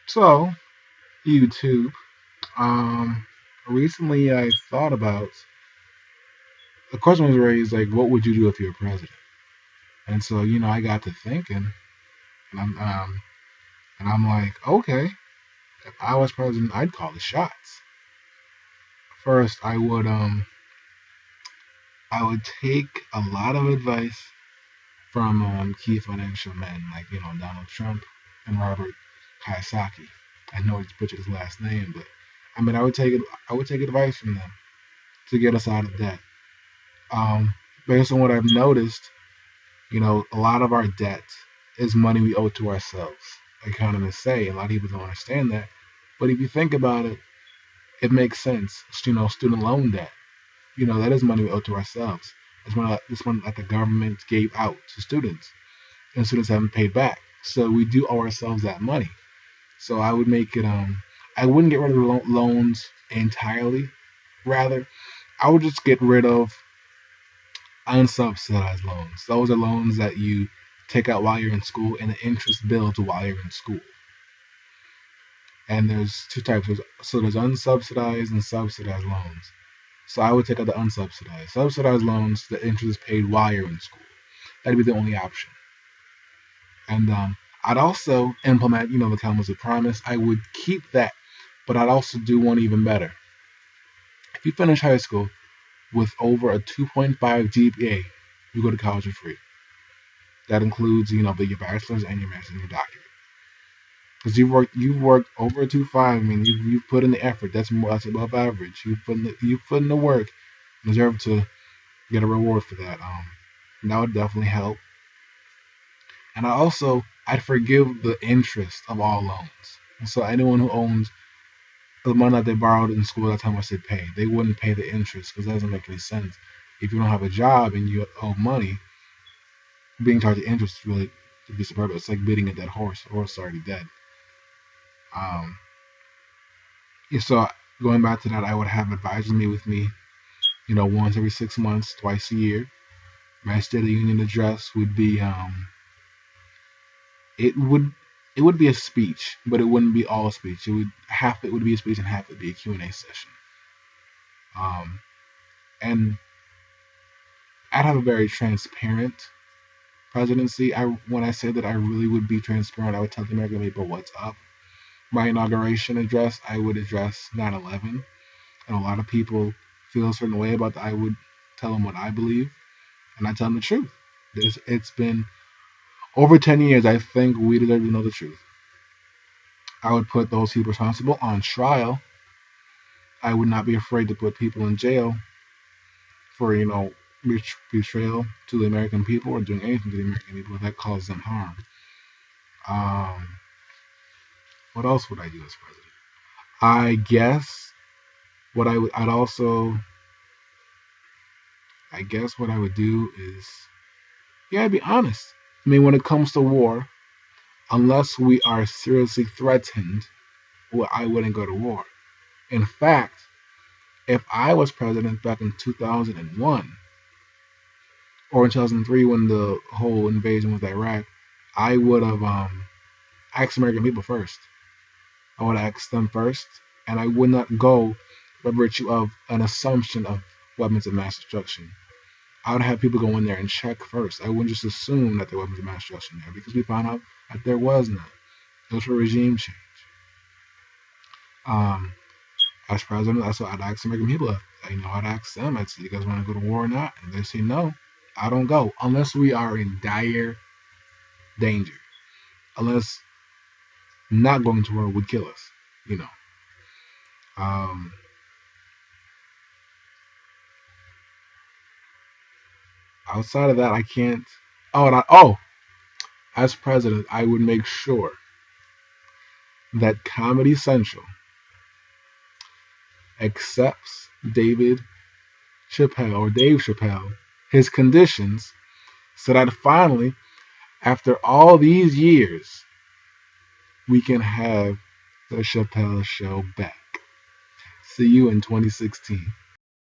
So, YouTube. Um, Recently I thought about the question was raised like, what would you do if you were president? And so, I got to thinking, and I'm like, okay, if I was president, I'd call the shots. First, I would take a lot of advice from key financial men like Donald Trump and Robert Kiyosaki. I know it's butchered his last name, but I mean I would take advice from them to get us out of debt. Um, Based on what I've noticed, a lot of our debt is money we owe to ourselves. Economists say a lot of people don't understand that, but if you think about it, it makes sense. Student loan debt. That is money we owe to ourselves. It's money that the government gave out to students, and students haven't paid back. So we do owe ourselves that money. So I would make it. I wouldn't get rid of the loans entirely. Rather, I would just get rid of unsubsidized loans. Those are loans that you take out while you're in school, and the interest builds while you're in school. And there's two types. So there's unsubsidized and subsidized loans. So I would take out the unsubsidized. Subsidized loans, the interest is paid while you're in school. That'd be the only option. And I'd also implement, the Calendars of Promise. I would keep that, but I'd also do one even better. If you finish high school with over a 2.5 GPA, you go to college for free. That includes, your bachelor's and your master's and your doctorate. Because you've worked over a 2.5. I mean, you've put in the effort. That's above average. You've put in the work. You deserve to get a reward for that. And that would definitely help. And I'd forgive the interest of all loans. And so anyone who owns the money that they borrowed in school, that's how much they pay. They wouldn't pay the interest because that doesn't make any sense. If you don't have a job and you owe money, being charged interest is really to be superfluous. It's like beating a dead horse. The horse is already dead. Um, yeah, so going back to that, I would have advisors meet with me, once every 6 months, twice a year. My State of the Union address would be it would be a speech, but it wouldn't be all a speech. It would be a speech and half would be a Q&A session. Um, and I'd have a very transparent presidency. When I say that I really would be transparent, I would tell the American people what's up. My inauguration address, I would address 9/11, and a lot of people feel a certain way about that. I would tell them what I believe, and I tell them the truth. It's been over 10 years. I think we deserve to know the truth. I would put those people responsible on trial. I would not be afraid to put people in jail for, betrayal to the American people or doing anything to the American people that causes them harm. Um, what else would I do as president? I guess what I would, I'd also, I guess what I would do is, yeah, I'd be honest. I mean, when it comes to war, unless we are seriously threatened, well, I wouldn't go to war. In fact, if I was president back in 2001 or in 2003 when the whole invasion was Iraq, I would have asked American people first. I would ask them first, and I would not go by virtue of an assumption of weapons of mass destruction. I would have people go in there and check first. I wouldn't just assume that there were weapons of mass destruction there because we found out that there was none. It was for regime change. Um, as president, that's what I'd ask American people. I'd ask them, I'd say, you guys want to go to war or not? And they say no. I don't go unless we are in dire danger. Unless not going to war would kill us. You know. Um, Outside of that, I can't. As president, I would make sure that Comedy Central accepts Dave Chappelle, his conditions, so that finally, after all these years, we can have the Chappelle Show back. See you in 2016.